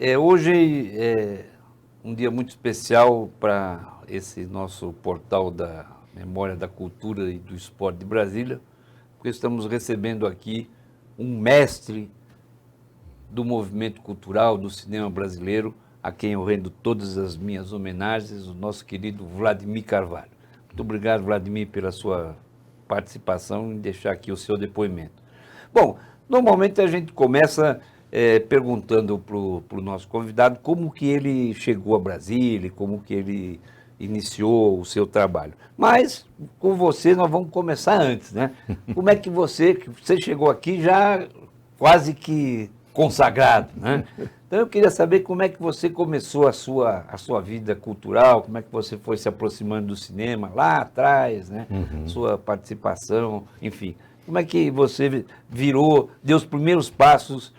Hoje é um dia muito especial para esse nosso portal da Memória da Cultura e do Esporte de Brasília, porque estamos recebendo aqui um mestre do movimento cultural, do cinema brasileiro, a quem eu rendo todas as minhas homenagens, o nosso querido Vladimir Carvalho. Muito obrigado, Vladimir, pela sua participação e deixar aqui o seu depoimento. Bom, normalmente a gente começa perguntando para o nosso convidado como que ele chegou a Brasília, como que ele iniciou o seu trabalho. Mas com você nós vamos começar antes, né? Como é que você chegou aqui já quase que consagrado, né? Então eu queria saber como é que você começou a sua vida cultural, como é que você foi se aproximando do cinema lá atrás, né? Sua participação, enfim. Como é que você deu os primeiros passos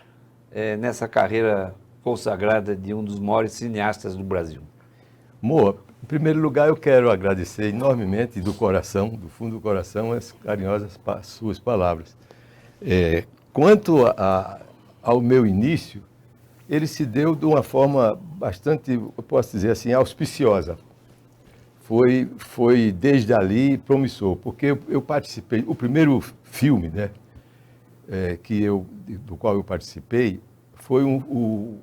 nessa carreira consagrada de um dos maiores cineastas do Brasil? Moa, em primeiro lugar eu quero agradecer enormemente do coração, do fundo do coração, as carinhosas suas palavras. Quanto ao meu início, ele se deu de uma forma bastante, eu posso dizer assim, auspiciosa. Foi desde ali promissor, porque eu participei, o primeiro filme, né, do qual eu participei, foi o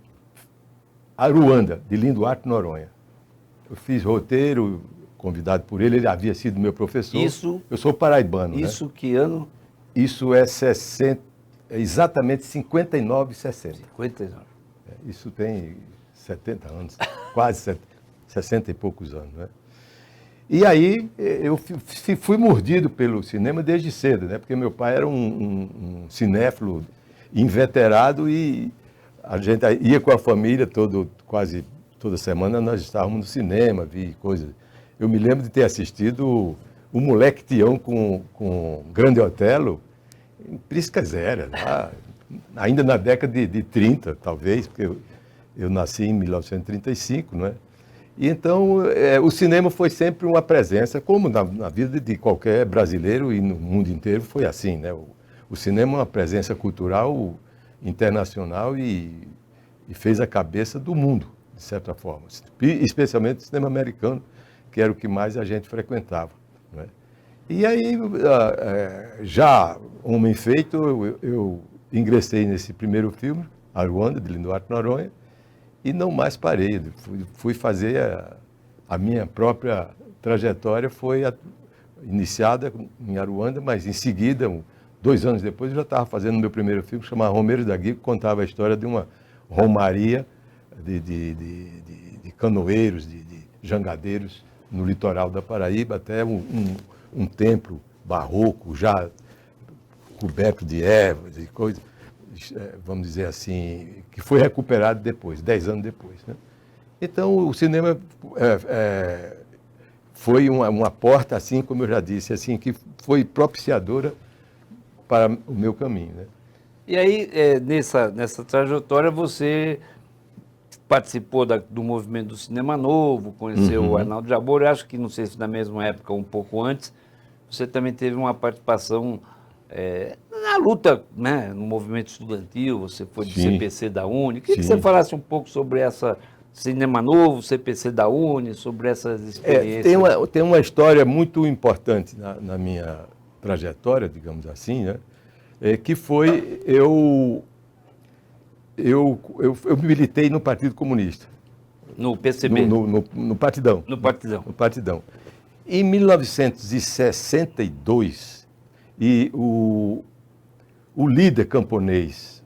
Aruanda, de Linduarte Noronha. Eu fiz roteiro, convidado por ele havia sido meu professor. Eu sou paraibano. Isso, né? Que ano? Isso é exatamente 59 e 60. 59. Isso tem 70 anos, quase 60 e poucos anos, né? E aí eu fui mordido pelo cinema desde cedo, né? Porque meu pai era um cinéfilo inveterado e a gente ia com a família quase toda semana, nós estávamos no cinema, vi coisas. Eu me lembro de ter assistido o Moleque Tião com Grande Otelo em Prisca Zero, lá, ainda na década de 30, talvez, porque eu nasci em 1935, não é? E então o cinema foi sempre uma presença, como na vida de qualquer brasileiro e no mundo inteiro foi assim, né? O cinema é uma presença cultural internacional e fez a cabeça do mundo, de certa forma, especialmente o cinema americano, que era o que mais a gente frequentava, né? E aí, já homem feito, eu ingressei nesse primeiro filme, Aruanda, de Linduarte Noronha, e não mais parei. Fui fazer a minha própria trajetória, foi iniciada em Aruanda, mas em seguida, 2 anos depois, eu já estava fazendo o meu primeiro filme, chamado Romeiros da Guia, que contava a história de uma romaria de canoeiros, de jangadeiros no litoral da Paraíba, até um templo barroco, já coberto de ervas e coisas, vamos dizer assim, que foi recuperado depois, 10 anos depois, né? Então, o cinema foi uma porta, assim, como eu já disse, assim, que foi propiciadora para o meu caminho, né? E aí, nessa trajetória, você participou do movimento do Cinema Novo, conheceu o Arnaldo Jabor, eu acho que, não sei se na mesma época ou um pouco antes, você também teve uma participação na luta, né, no movimento estudantil, você foi do CPC da Uni. Queria que você falasse um pouco sobre essa Cinema Novo, CPC da Uni, sobre essas experiências. Tem uma história muito importante na minha trajetória, digamos assim, né? Que foi, eu militei no Partido Comunista. No PCB? No Partidão. No Partidão. No Partidão. Em 1962, o líder camponês,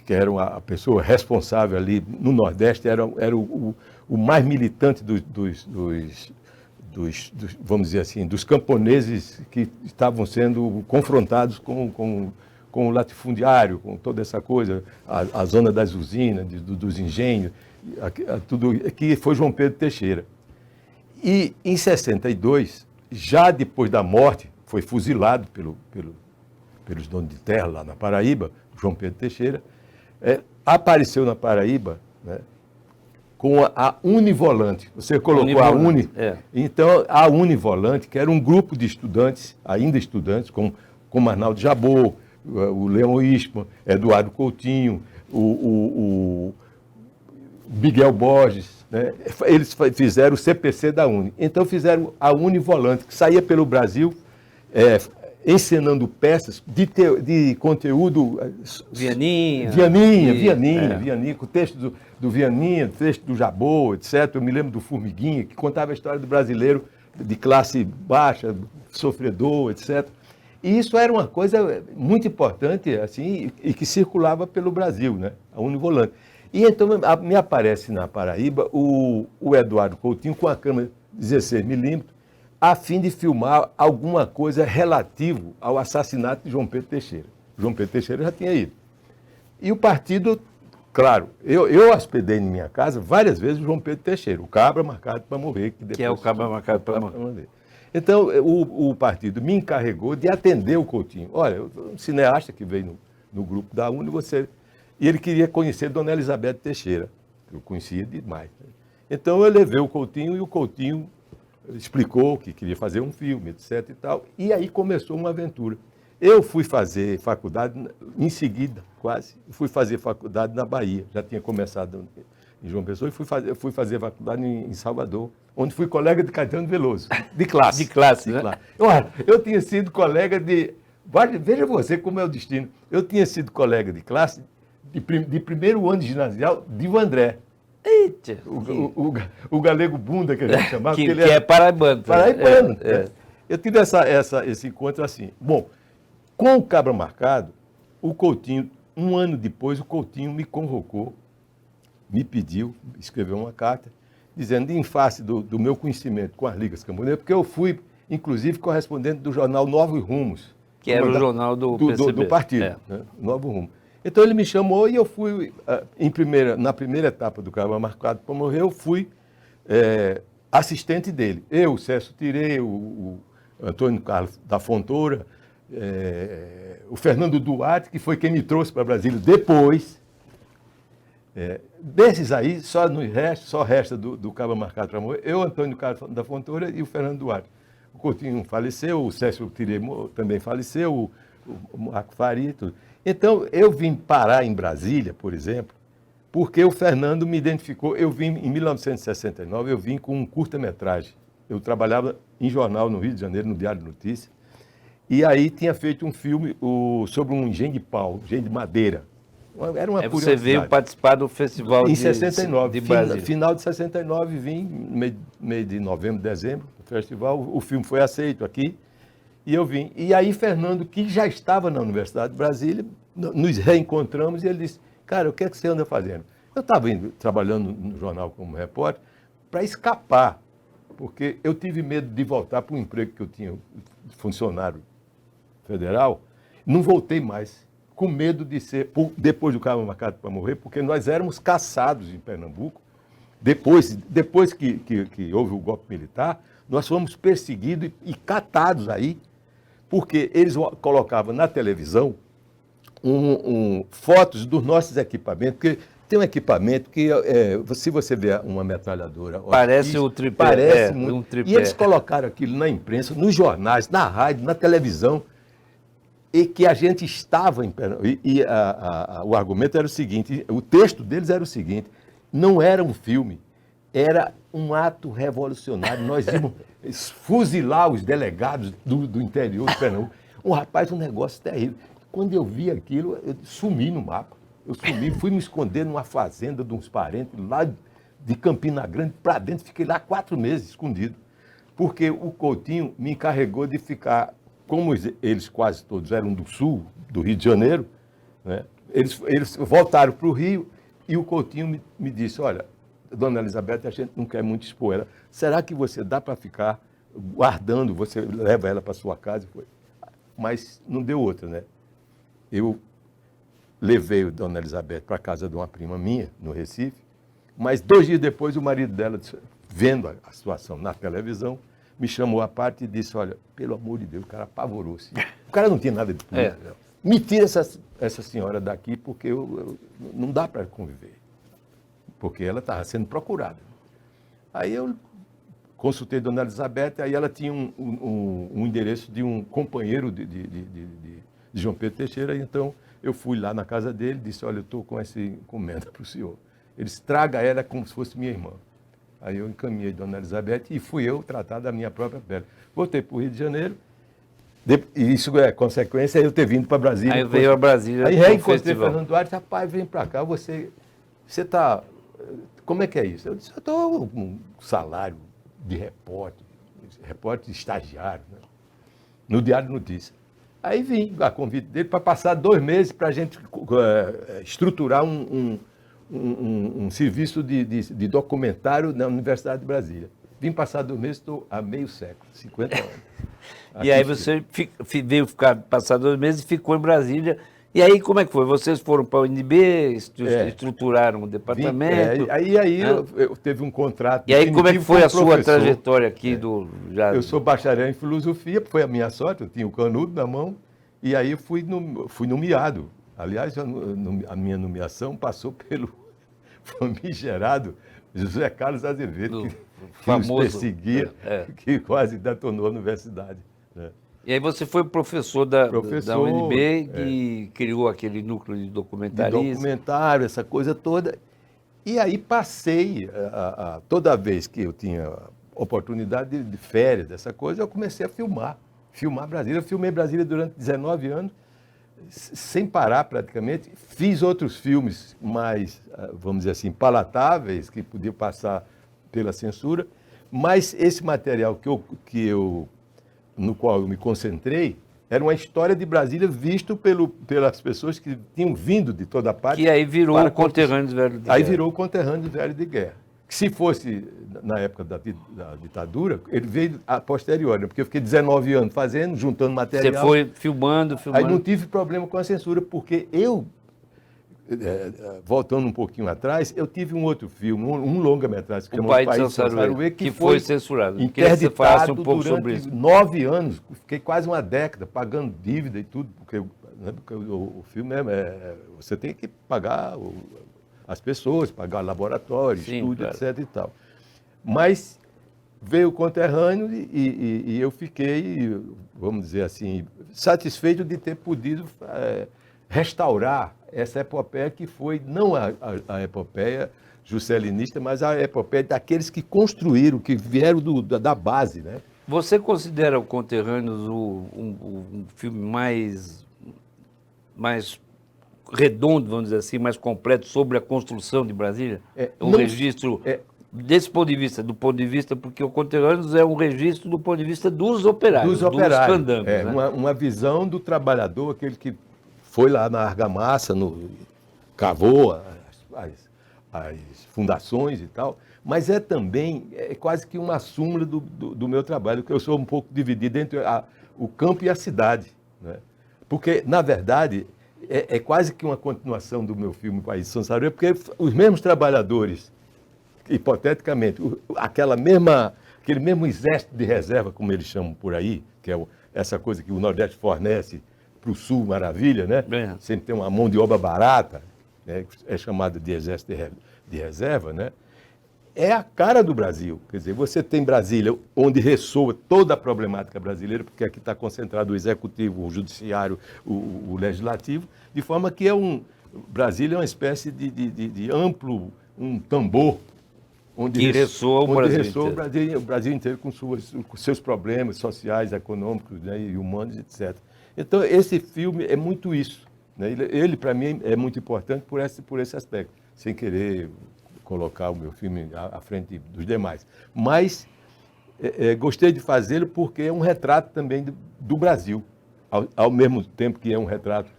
que era a pessoa responsável ali no Nordeste, era o mais militante vamos dizer assim, dos camponeses que estavam sendo confrontados com o latifundiário, com toda essa coisa, a zona das usinas, dos engenhos, tudo, que foi João Pedro Teixeira. E em 62, já depois da morte, foi fuzilado pelos donos de terra lá na Paraíba, João Pedro Teixeira, apareceu na Paraíba, né, com a Univolante. Você colocou a Uni. Então, a Univolante, que era um grupo de estudantes, ainda estudantes, como Arnaldo Jabor, o Leão Isma, Eduardo Coutinho, Miguel Borges, né? Eles fizeram o CPC da Uni. Então fizeram a Univolante, que saía pelo Brasil, encenando peças de conteúdo... Vianinha. Vianinha, com o texto do Vianinha, texto do Jabô, etc. Eu me lembro do Formiguinha, que contava a história do brasileiro de classe baixa, sofredor, etc. E isso era uma coisa muito importante, assim, e que circulava pelo Brasil, né? A Univolante. E então me aparece na Paraíba o Eduardo Coutinho com a câmera 16mm, a fim de filmar alguma coisa relativo ao assassinato de João Pedro Teixeira. João Pedro Teixeira já tinha ido. E o partido, claro, eu hospedei em minha casa várias vezes o João Pedro Teixeira, o cabra marcado para morrer. Que é o cabra marcado para morrer. Então, o partido me encarregou de atender o Coutinho. Olha, um cineasta que veio no grupo da Uni, e ele queria conhecer Dona Elizabeth Teixeira, que eu conhecia demais. Então, eu levei o Coutinho e o Coutinho explicou que queria fazer um filme, etc. e tal. E aí começou uma aventura. Eu fui fazer faculdade, em seguida, quase, fui fazer faculdade na Bahia. Já tinha começado em João Pessoa e fui fazer faculdade em Salvador, onde fui colega de Caetano Veloso, de classe. De classe, né? Olha, eu tinha sido colega de... Veja você como é o destino. Eu tinha sido colega de classe de primeiro ano de ginasial de Vandré. Eita, o galego bunda que a gente chamava. que é paraibano. Paraibano. Eu tive esse encontro assim. Bom, com o cabra marcado, o Coutinho, um ano depois, o Coutinho me convocou, me pediu, escreveu uma carta, dizendo, em face do meu conhecimento com as Ligas Camponesas, porque eu fui, inclusive, correspondente do jornal Novos Rumos. Que era o jornal do PCB. Do partido, né? Novo Rumo. Então ele me chamou e eu fui, na primeira etapa do cabra marcado para morrer, eu fui assistente dele. Eu, o César Tirei, o Antônio Carlos da Fontoura, o Fernando Duarte, que foi quem me trouxe para Brasília depois. Desses aí, só resta do cabra marcado para morrer, eu, Antônio Carlos da Fontoura e o Fernando Duarte. O Coutinho faleceu, o César Tirei também faleceu, o Marco Faria e tudo. Então, eu vim parar em Brasília, por exemplo, porque o Fernando me identificou. Eu vim, em 1969, eu vim com um curta-metragem. Eu trabalhava em jornal no Rio de Janeiro, no Diário de Notícias, e aí tinha feito um filme sobre um engenho de pau, engenho de madeira. Era uma curiosidade. Você veio participar do festival em 69, de Brasília. Final de 69, vim, meio de novembro, dezembro, no festival. O filme foi aceito aqui. E eu vim. E aí, Fernando, que já estava na Universidade de Brasília, nos reencontramos e ele disse, cara, o que é que você anda fazendo? Eu estava trabalhando no jornal como repórter para escapar, porque eu tive medo de voltar para o emprego que eu tinha, de funcionário federal. Não voltei mais, com medo de ser, depois do cabra marcado para morrer, porque nós éramos caçados em Pernambuco. Depois que houve o golpe militar, nós fomos perseguidos e catados aí, porque eles colocavam na televisão fotos dos nossos equipamentos, porque tem um equipamento que, se você vê uma metralhadora... Parece o tripé. Parece muito. Um tripé. E eles colocaram aquilo na imprensa, nos jornais, na rádio, na televisão, e que a gente estava em Pernambuco. O argumento era o seguinte, o texto deles era o seguinte, não era um filme, era um ato revolucionário. Nós íamos fuzilar os delegados do interior de Pernambuco. Um negócio terrível. Quando eu vi aquilo, eu sumi no mapa. Eu fui me esconder numa fazenda de uns parentes, lá de Campina Grande, para dentro. Fiquei lá 4 meses escondido. Porque o Coutinho me encarregou de ficar, como eles quase todos eram do sul, do Rio de Janeiro, né? Eles voltaram para o Rio e o Coutinho me disse, olha, Dona Elizabeth, a gente não quer muito expor ela. Será que você dá para ficar guardando, você leva ela para sua casa? Mas não deu outra, né? Eu levei a Dona Elizabeth para a casa de uma prima minha, no Recife, mas 2 dias depois o marido dela, vendo a situação na televisão, me chamou à parte e disse, olha, pelo amor de Deus, o cara apavorou-se. O cara não tinha nada de política. Me tira essa senhora daqui, porque não dá para conviver. Porque ela estava sendo procurada. Aí eu consultei a Dona Elizabeth, aí ela tinha um endereço de um companheiro de João Pedro Teixeira, então eu fui lá na casa dele, disse, olha, eu estou com essa encomenda para o senhor. Ele disse, traga ela como se fosse minha irmã. Aí eu encaminhei Dona Elizabeth e fui eu tratar da minha própria pele. Voltei para o Rio de Janeiro, e isso é consequência de eu ter vindo para Brasília. Aí veio a Brasília. Aí reencontrei Fernando Duarte, rapaz, vem para cá, você está... Como é que é isso? Eu disse, eu estou com um salário de repórter estagiário, né? No Diário de Notícias. Aí vim a convite dele para passar 2 meses para a gente estruturar um serviço de documentário na Universidade de Brasília. Vim passar 2 meses, estou há meio século, 50 anos. E aí você veio passar 2 meses e ficou em Brasília. E aí como é que foi? Vocês foram para o UNB, estruturaram o departamento? Aí eu teve um contrato. E aí como é que foi a sua trajetória aqui do... Eu sou bacharel em filosofia, foi a minha sorte, eu tinha o canudo na mão, e aí eu fui nomeado. Aliás, a minha nomeação passou pelo famigerado José Carlos Azevedo, que nos perseguia, que quase detonou a universidade, né? E aí você foi professor da UNB e criou aquele núcleo de documentarismo. De documentário, essa coisa toda. E aí passei, toda vez que eu tinha oportunidade de férias, dessa coisa, eu comecei a filmar Brasília. Eu filmei Brasília durante 19 anos, sem parar praticamente. Fiz outros filmes mais, vamos dizer assim, palatáveis, que podiam passar pela censura, mas esse material no qual eu me concentrei, era uma história de Brasília visto pelas pessoas que tinham vindo de toda parte. Que aí virou o Conterrâneos Velho de Guerra. Aí virou o Conterrâneos Velho de Guerra. Se fosse na época da ditadura, ele veio a posteriori, porque eu fiquei 19 anos fazendo, juntando material. Você foi filmando. Aí não tive problema com a censura, porque voltando um pouquinho atrás, eu tive um outro filme, um longa-metragem, que O Pai de Sansarauê, que foi censurado. Interditado um pouco durante sobre isso. 9 anos, fiquei quase uma década pagando dívida e tudo, porque o filme você tem que pagar as pessoas, pagar laboratório, estúdio, claro, etc. e tal. Mas veio o Conterrâneo e eu fiquei, vamos dizer assim, satisfeito de ter podido restaurar essa epopeia que foi, não a epopeia juscelinista, mas a epopeia daqueles que construíram, que vieram da base, né? Você considera o Conterrâneos um filme mais redondo, vamos dizer assim, mais completo sobre a construção de Brasília? Registro desse ponto de vista, porque o Conterrâneos é um registro do ponto de vista dos operários, dos candangos. Né? Uma visão do trabalhador, aquele que foi lá na argamassa, cavou as fundações e tal, mas também quase que uma súmula do meu trabalho, que eu sou um pouco dividido entre o campo e a cidade, né? Porque, na verdade, é quase que uma continuação do meu filme País de Sansarauê, porque os mesmos trabalhadores, hipoteticamente, aquele mesmo exército de reserva, como eles chamam por aí, que é essa coisa que o Nordeste fornece para o Sul, maravilha, né? Sempre tem uma mão de obra barata, né? É chamada de exército de reserva, né? É a cara do Brasil. Quer dizer, você tem Brasília, onde ressoa toda a problemática brasileira, porque aqui está concentrado o executivo, o judiciário, o legislativo, de forma que Brasília é uma espécie de amplo, um tambor, onde ressoa o Brasil inteiro com seus problemas sociais, econômicos, né, e humanos, etc. Então, esse filme é muito isso, né? Ele para mim, é muito importante por esse aspecto, sem querer colocar o meu filme à frente dos demais. Mas gostei de fazê-lo porque é um retrato também do Brasil, ao mesmo tempo que é um retrato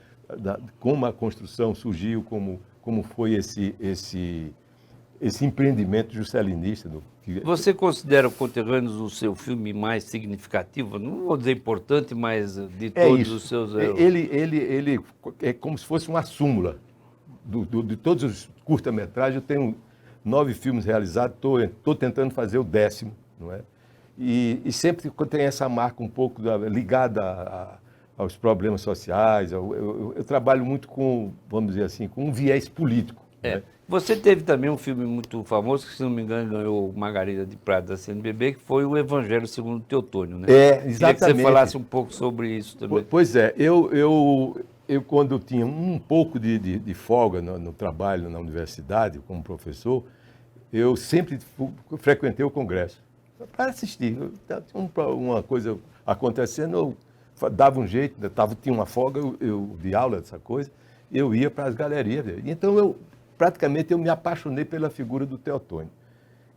como a construção surgiu, como foi esse empreendimento juscelinista. Você considera o Conterrâneos o seu filme mais significativo? Não vou dizer importante, mas de todos os seus... Ele é como se fosse uma súmula de todos os curta-metragens. Eu tenho 9 filmes realizados, estou tentando fazer o 10º, não é? E sempre tem essa marca um pouco ligada aos problemas sociais. Eu trabalho muito com, vamos dizer assim, com um viés político. Né? Você teve também um filme muito famoso, que, se não me engano, ganhou Margarida de Prata da CNBB, que foi o Evangelho segundo Teotônio, né? Exatamente. Queria que você falasse um pouco sobre isso também. Pois é, eu quando tinha um pouco de folga no trabalho na universidade, como professor, eu sempre frequentei o Congresso para assistir. Tinha uma coisa acontecendo, eu dava um jeito, tinha uma folga, eu de aula dessa coisa, eu ia para as galerias dele. Então, praticamente, eu me apaixonei pela figura do Teotônio.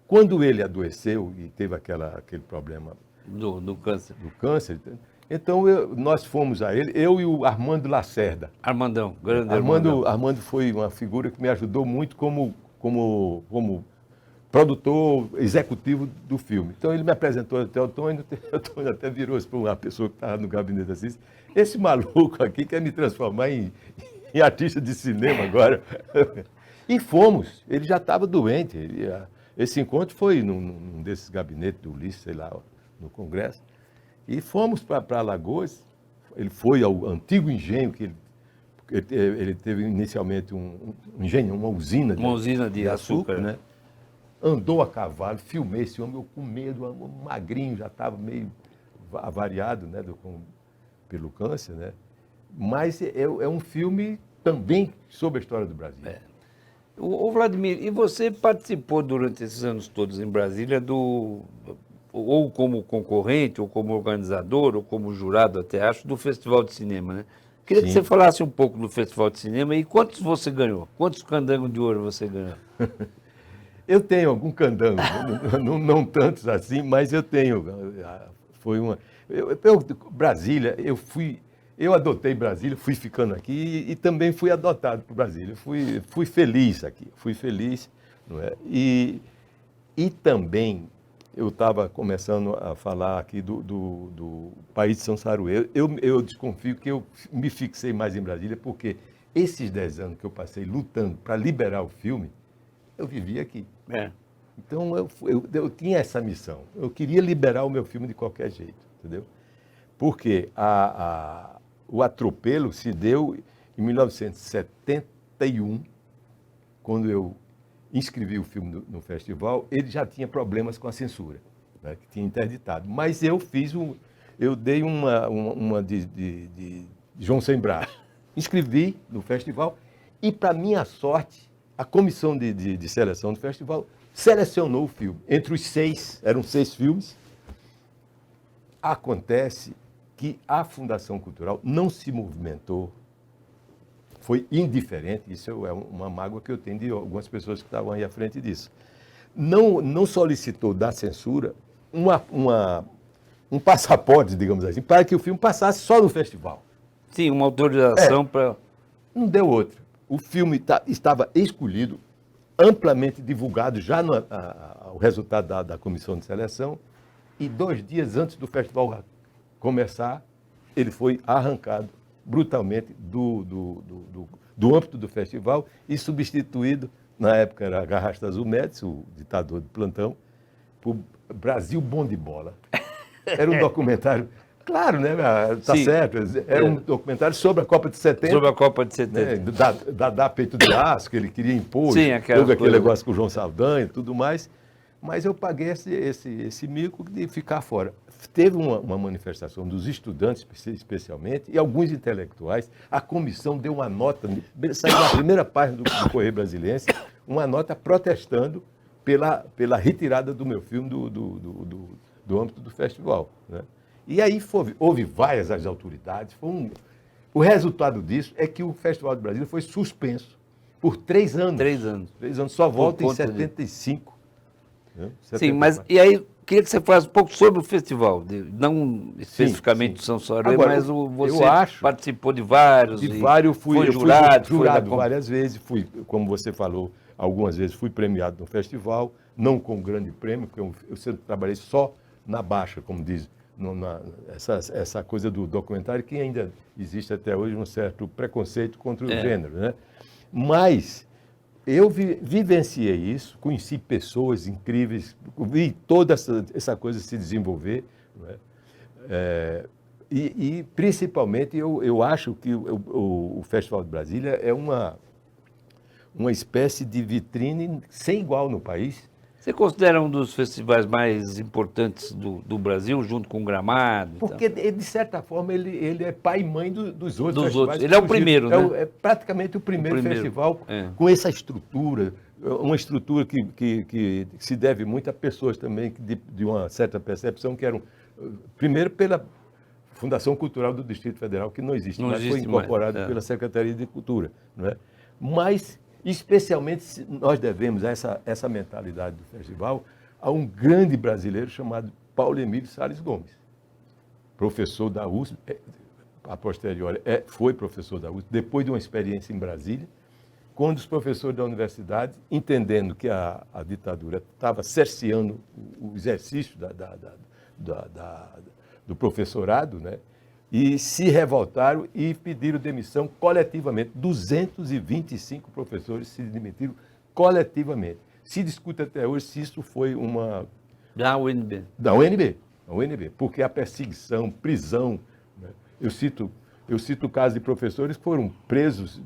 Quando ele adoeceu e teve aquele problema Do câncer. do câncer, então nós fomos a ele, eu e o Armando Lacerda. Armandão, grande Armandão. Armando foi uma figura que me ajudou muito como produtor executivo do filme. Então ele me apresentou até o Teotônio até virou-se para uma pessoa que estava no gabinete assim, esse maluco aqui quer me transformar em artista de cinema agora. E fomos, ele já estava doente. Esse encontro foi num desses gabinetes do Ulisses, sei lá, no Congresso. E fomos para Alagoas. Ele foi ao antigo engenho, que ele teve inicialmente um engenho, uma usina de açúcar, né? Andou a cavalo, filmei esse homem, eu com medo, magrinho, já estava meio avariado, né, pelo câncer, né? Mas é um filme também sobre a história do Brasil. Ô Vladimir, e você participou durante esses anos todos em Brasília ou como concorrente, ou como organizador, ou como jurado, até acho, do Festival de Cinema, né? Queria que você falasse um pouco do Festival de Cinema e quantos você ganhou? Quantos candangos de ouro você ganhou? Eu tenho algum candango, não tantos assim, mas eu tenho. Foi uma. Brasília, eu adotei Brasília, fui ficando aqui e também fui adotado por Brasília. Fui feliz aqui, fui feliz, não é? E também eu estava começando a falar aqui do país de São Saruê. Eu desconfio que eu me fixei mais em Brasília porque esses 10 anos que eu passei lutando para liberar o filme, eu vivi aqui. Então eu tinha essa missão. Eu queria liberar o meu filme de qualquer jeito, entendeu? Porque o atropelo se deu em 1971, quando eu inscrevi o filme no festival. Ele já tinha problemas com a censura, né, que tinha interditado. Mas eu dei uma de João Sem Braço. Inscrevi no festival e, para minha sorte, a comissão de seleção do festival selecionou o filme. Entre os 6, eram 6 filmes. Acontece que a Fundação Cultural não se movimentou, foi indiferente, isso é uma mágoa que eu tenho de algumas pessoas que estavam aí à frente disso. Não solicitou da censura um passaporte, digamos assim, para que o filme passasse só no festival. Sim, uma autorização para... Não deu outra. O filme estava escolhido, amplamente divulgado já o resultado da comissão de seleção, e 2 dias antes do festival começar, ele foi arrancado brutalmente do âmbito do festival e substituído, na época era Garrastazu Azul Médici, o ditador de plantão, por Brasil Bom de Bola. Era um documentário, claro, né? Tá certo, era um documentário sobre a Copa de 70. Sobre a Copa de 70. Né, da peito de aço, que ele queria impor, todo aquele negócio com o João Saldanha e tudo mais. Mas eu paguei esse mico de ficar fora. Teve uma manifestação dos estudantes, especialmente, e alguns intelectuais. A comissão deu uma nota, saiu na primeira página do Correio Brasiliense, uma nota protestando pela retirada do meu filme do âmbito do festival, né? E aí houve várias as autoridades. O resultado disso é que o Festival de Brasília foi suspenso por 3 anos. 3 anos. 3 anos, só volta em 75. Sim, mas e aí, queria que você falasse um pouco sobre o festival, não especificamente do São Saruê, mas você participou de vários. Foi jurado várias vezes, como você falou, algumas vezes fui premiado no festival, não com grande prêmio, porque eu sempre trabalhei só na baixa, como diz, essa coisa do documentário, que ainda existe até hoje um certo preconceito contra o gênero, né? Mas eu vivenciei isso, conheci pessoas incríveis, vi toda essa coisa se desenvolver, né? E principalmente eu acho que o Festival de Brasília é uma espécie de vitrine sem igual no país Você considera um dos festivais mais importantes do Brasil, junto com o Gramado? Porque, de certa forma, ele é pai e mãe dos outros Dos festivais. outros. Ele é o primeiro, né? É praticamente o primeiro festival é. com essa estrutura, uma estrutura que se deve muito a pessoas também de uma certa percepção, que eram, primeiro, pela Fundação Cultural do Distrito Federal, que não existe, mas foi incorporada pela Secretaria de Cultura. Não é? Mas, especialmente, nós devemos essa mentalidade do festival a um grande brasileiro chamado Paulo Emílio Salles Gomes, professor da USP, a posteriori foi professor da USP, depois de uma experiência em Brasília, quando os professores da universidade, entendendo que a ditadura estava cerceando o exercício do professorado, né, e se revoltaram e pediram demissão coletivamente. 225 professores se demitiram coletivamente. Se discute até hoje se isso foi uma... Da UNB. Da UNB, porque a perseguição, prisão, né? Eu cito casos de professores que foram presos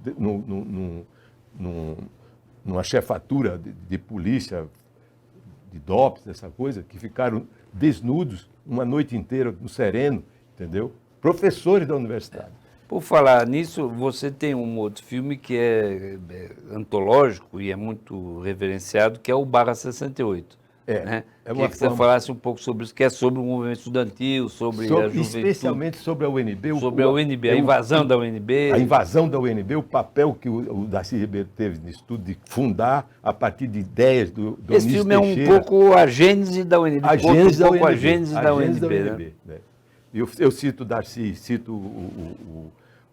numa chefatura de polícia, de DOPS, essa coisa, que ficaram desnudos uma noite inteira no sereno, entendeu? Professores da universidade. Por falar nisso, você tem um outro filme que é antológico e é muito reverenciado, que é o Barra 68. Né? Queria que você falasse um pouco sobre isso, que é sobre o movimento estudantil, sobre a juventude. Especialmente sobre a UNB. Sobre a UNB, a invasão da UNB. A invasão da UNB, o papel que o Darcy Ribeiro teve nisso tudo, de fundar a partir de ideias do Esse filme Teixeira, é um pouco a gênese da UNB. A gênese da UNB. A gênese da UNB. Né? Eu cito o Darcy, cito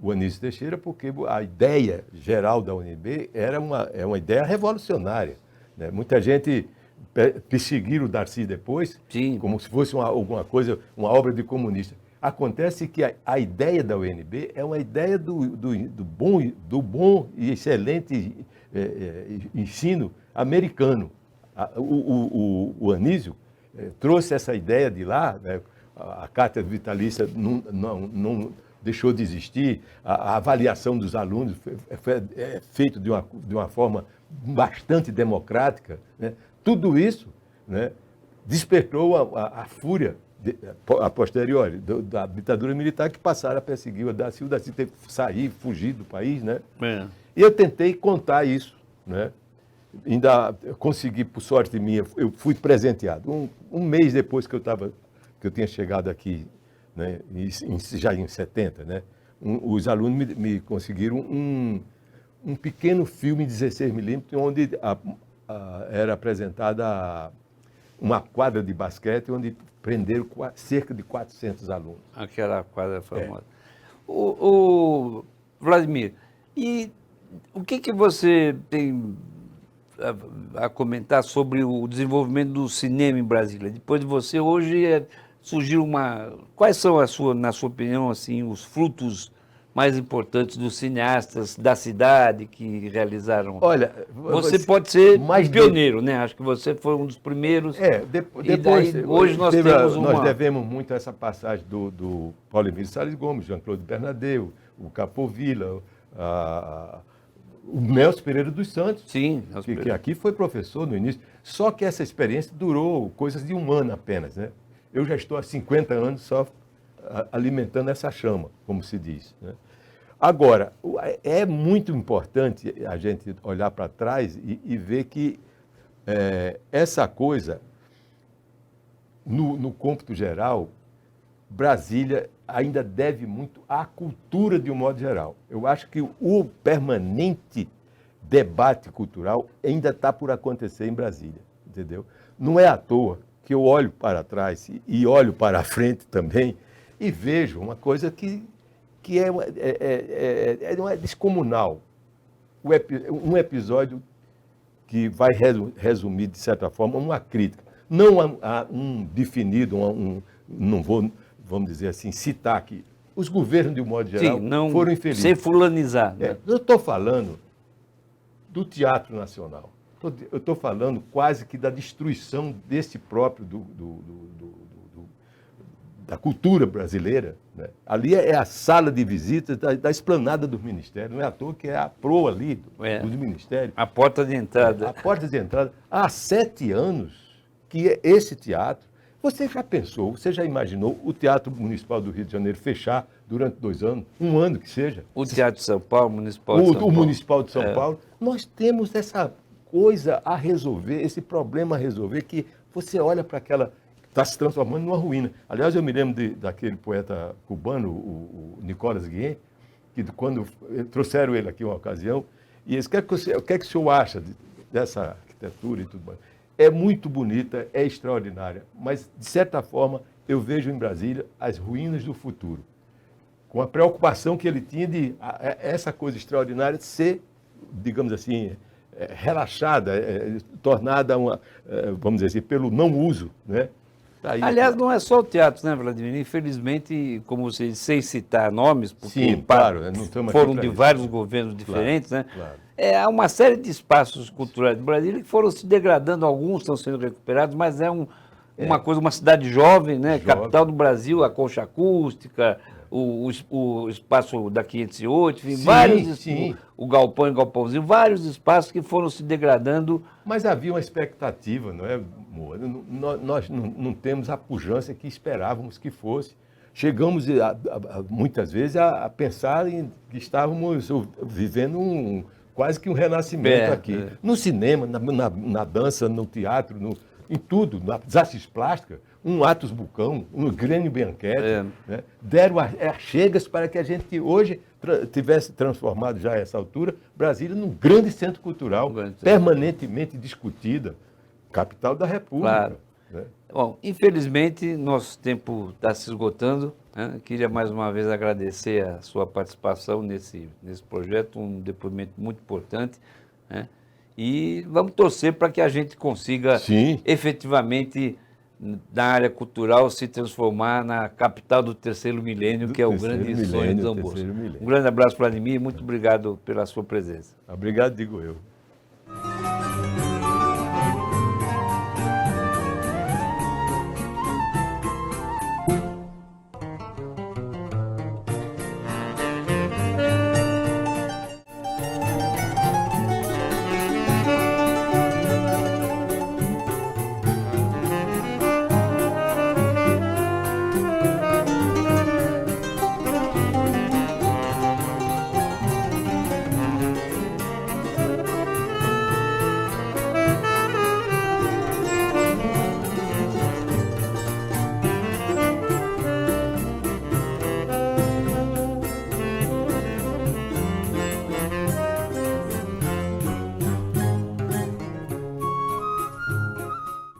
o Anísio Teixeira, porque a ideia geral da UNB é uma ideia revolucionária. Né? Muita gente perseguiram o Darcy depois, Sim. como se fosse alguma coisa, uma obra de comunista. Acontece que a ideia da UNB é uma ideia do bom e excelente ensino americano. O Anísio trouxe essa ideia de lá, né? A cátedra vitalícia não deixou de existir, a avaliação dos alunos foi feita de uma forma bastante democrática, né? Tudo isso, né, despertou a fúria, a posteriori, da ditadura militar, que passaram a perseguir o Darcy. O Darcy teve que sair, fugir do país, né? E eu tentei contar isso, né? Ainda consegui, por sorte minha, eu fui presenteado. Um mês depois que eu tinha chegado aqui, né, já em 70, né, os alunos me conseguiram um pequeno filme em 16mm, onde era apresentada uma quadra de basquete, onde prenderam cerca de 400 alunos. Aquela quadra famosa. O Vladimir, e o que você tem a comentar sobre o desenvolvimento do cinema em Brasília? Depois de você, hoje surgiu Quais são, na sua opinião, assim, os frutos mais importantes dos cineastas da cidade que realizaram? Olha, você pode ser mais pioneiro, né? Acho que você foi um dos primeiros. Depois, hoje nós temos nós devemos muito a essa passagem do Paulo Emílio Salles Gomes, Jean-Claude Bernadeu, o Capovilla, o Nelson Pereira dos Santos, Sim, que aqui foi professor no início. Só que essa experiência durou coisas de um ano apenas, né? Eu já estou há 50 anos só alimentando essa chama, como se diz, né? Agora, é muito importante a gente olhar para trás e ver que essa coisa, no cômputo geral, Brasília ainda deve muito à cultura de um modo geral. Eu acho que o permanente debate cultural ainda está por acontecer em Brasília, entendeu? Não é à toa que eu olho para trás e olho para a frente também e vejo uma coisa que é descomunal. Um episódio que vai resumir, de certa forma, uma crítica. Não a um definido, não vou, vamos dizer assim, citar aqui. Os governos, de um modo geral, foram infelizes. Sem fulanizar. Né? Eu estou falando do Teatro Nacional. Eu estou falando quase que da destruição desse próprio da cultura brasileira, né? Ali é a sala de visitas da esplanada dos ministérios. Não é à toa que é a proa ali dos ministérios. A porta de entrada. A porta de entrada. Há 7 anos que esse teatro... Você já pensou, você já imaginou o Teatro Municipal do Rio de Janeiro fechar durante 2 anos, 1 ano que seja? O Teatro de São Paulo, o Municipal de São Paulo. O Municipal de São Paulo. Nós temos essa coisa a resolver, esse problema a resolver, que você olha para aquela... Está se transformando numa ruína. Aliás, eu me lembro daquele poeta cubano, o Nicolas Guillen, que quando trouxeram ele aqui uma ocasião, e eles, o que é que o senhor acha dessa arquitetura e tudo mais? É muito bonita, é extraordinária, mas, de certa forma, eu vejo em Brasília as ruínas do futuro, com a preocupação que ele tinha de essa coisa extraordinária ser, digamos assim, relaxada, tornada vamos dizer assim, pelo não uso, né? Aí, aliás, não é só o teatro, né, Vladimir? Infelizmente, como você disse, sem citar nomes, porque sim, claro, foram de vários governos diferentes, claro, né? Claro. Há uma série de espaços culturais do Brasil que foram se degradando, alguns estão sendo recuperados, mas uma cidade jovem, né? Jovem. Capital do Brasil, a concha acústica, o espaço da 508, enfim, vários, o Galpão e o Galpãozinho, vários espaços que foram se degradando. Mas havia uma expectativa, não é, Moa? Nós não temos a pujança que esperávamos que fosse. Chegamos, muitas vezes, a pensar que estávamos vivendo quase que um renascimento aqui. No cinema, na dança, no teatro, em tudo, nas artes plásticas. Um Atos Bucão, um Grêmio Bianchetti, né? Deram chegas para que a gente hoje tivesse transformado já a essa altura Brasília num grande centro cultural, permanentemente discutida, capital da República. Claro. Né? Bom, infelizmente, nosso tempo está se esgotando. Né? Queria mais uma vez agradecer a sua participação nesse projeto, um depoimento muito importante. Né? E vamos torcer para que a gente consiga efetivamente, na área cultural, se transformar na capital do terceiro milênio, que é o grande sonho de Dom Bosco. Um grande abraço, Vladimir, muito obrigado pela sua presença. Obrigado, digo eu.